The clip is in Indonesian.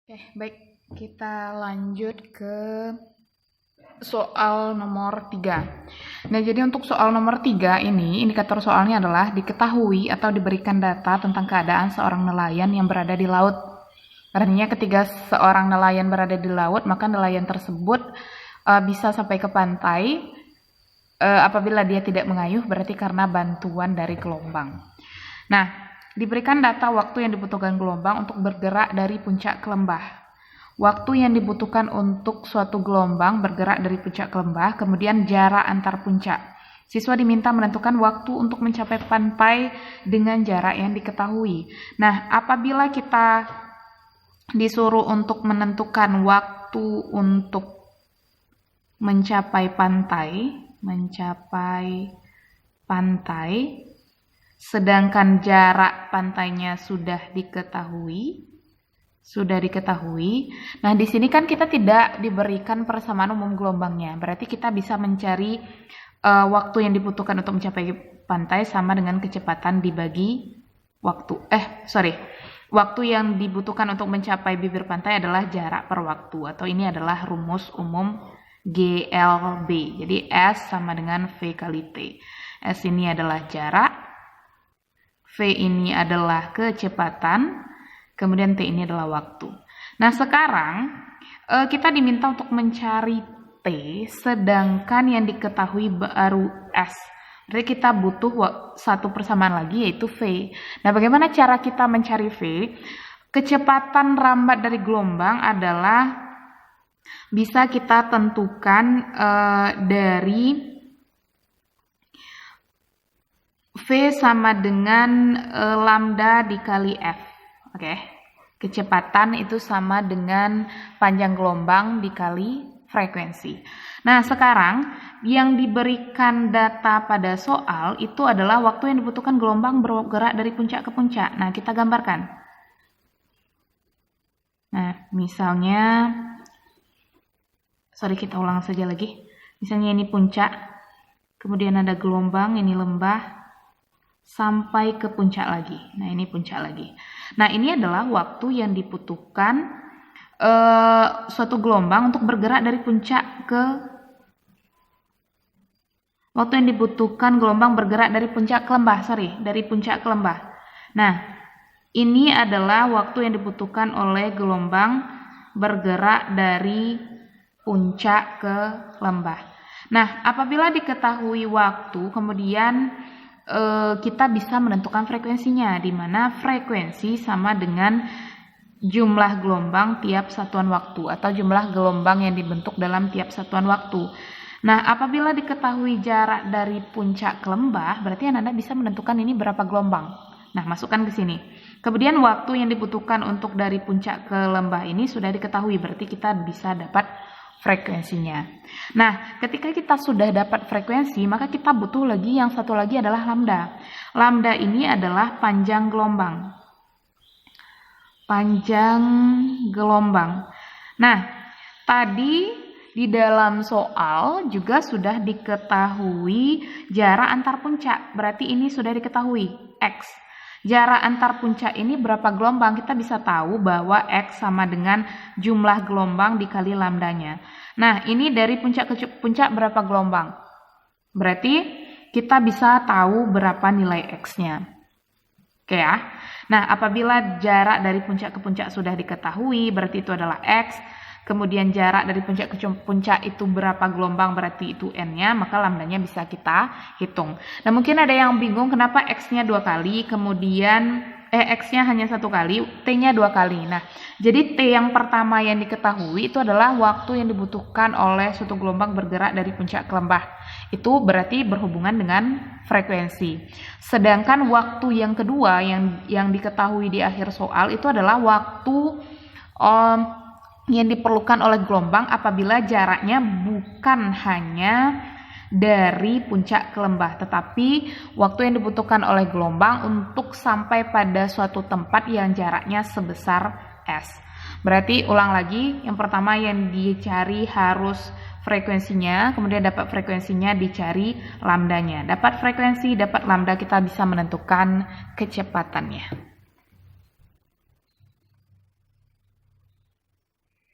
Oke, baik. Kita lanjut ke soal nomor 3. Nah, jadi untuk soal nomor 3 ini, indikator soalnya adalah diketahui atau diberikan data tentang keadaan seorang nelayan yang berada di laut. Artinya ketika seorang nelayan berada di laut, maka nelayan tersebut bisa sampai ke pantai. Apabila dia tidak mengayuh, berarti karena bantuan dari gelombang. Nah, diberikan data waktu yang dibutuhkan gelombang untuk bergerak dari puncak ke lembah. Waktu yang dibutuhkan untuk suatu gelombang bergerak dari puncak ke lembah, kemudian jarak antar puncak. Siswa diminta menentukan waktu untuk mencapai pantai dengan jarak yang diketahui. Nah, apabila kita disuruh untuk menentukan waktu untuk mencapai pantai, sedangkan jarak pantainya sudah diketahui. Nah, di sini kan kita tidak diberikan persamaan umum gelombangnya. Berarti kita bisa mencari waktu yang dibutuhkan untuk mencapai pantai sama dengan kecepatan dibagi waktu. Waktu yang dibutuhkan untuk mencapai bibir pantai adalah jarak per waktu, atau ini adalah rumus umum GLB. Jadi S sama dengan V kali T. S ini adalah jarak, V ini adalah kecepatan, kemudian T ini adalah waktu. Nah, sekarang kita diminta untuk mencari T, sedangkan yang diketahui baru S. Jadi kita butuh satu persamaan lagi, yaitu V. Nah, bagaimana cara kita mencari V? Kecepatan rambat dari gelombang adalah bisa kita tentukan dari V sama dengan lambda dikali F. Oke. Kecepatan itu sama dengan panjang gelombang dikali frekuensi. Nah, sekarang yang diberikan data pada soal itu adalah waktu yang dibutuhkan gelombang bergerak dari puncak ke puncak. Nah, kita gambarkan. Nah, misalnya, kita ulang saja lagi. Misalnya ini puncak, kemudian ada gelombang, ini lembah, sampai ke puncak lagi. Nah, ini puncak lagi. Nah, ini adalah waktu yang dibutuhkan suatu gelombang untuk bergerak dari puncak ke lembah. Nah, ini adalah waktu yang dibutuhkan oleh gelombang bergerak dari puncak ke lembah. Nah, apabila diketahui waktu, kemudian kita bisa menentukan frekuensinya, di mana frekuensi sama dengan jumlah gelombang tiap satuan waktu atau jumlah gelombang yang dibentuk dalam tiap satuan waktu. Nah, apabila diketahui jarak dari puncak ke lembah, berarti Anda bisa menentukan ini berapa gelombang. Nah, masukkan ke sini. Kemudian waktu yang dibutuhkan untuk dari puncak ke lembah ini sudah diketahui, berarti kita bisa dapat frekuensinya. Nah, ketika kita sudah dapat frekuensi, maka kita butuh lagi yang satu lagi adalah lambda. Lambda ini adalah panjang gelombang. Nah, tadi di dalam soal juga sudah diketahui jarak antar puncak. Berarti ini sudah diketahui, X. Jarak antar puncak ini berapa gelombang? Kita bisa tahu bahwa X sama dengan jumlah gelombang dikali lambdanya. Nah, ini dari puncak ke puncak berapa gelombang? Berarti kita bisa tahu berapa nilai X-nya. Oke ya. Nah, apabila jarak dari puncak ke puncak sudah diketahui, berarti itu adalah X. Kemudian jarak dari puncak ke puncak itu berapa gelombang, berarti itu N-nya, maka lambdanya bisa kita hitung. Nah, mungkin ada yang bingung kenapa X-nya 2 kali, kemudian X-nya hanya 1 kali, T-nya 2 kali. Nah, jadi T yang pertama yang diketahui itu adalah waktu yang dibutuhkan oleh suatu gelombang bergerak dari puncak ke lembah. Itu berarti berhubungan dengan frekuensi. Sedangkan waktu yang kedua yang diketahui di akhir soal itu adalah waktu yang diperlukan oleh gelombang apabila jaraknya bukan hanya dari puncak ke lembah, tetapi waktu yang dibutuhkan oleh gelombang untuk sampai pada suatu tempat yang jaraknya sebesar S. Berarti ulang lagi, yang pertama yang dicari harus frekuensinya, kemudian dapat frekuensinya dicari lambdanya. Dapat frekuensi, dapat lambda, kita bisa menentukan kecepatannya.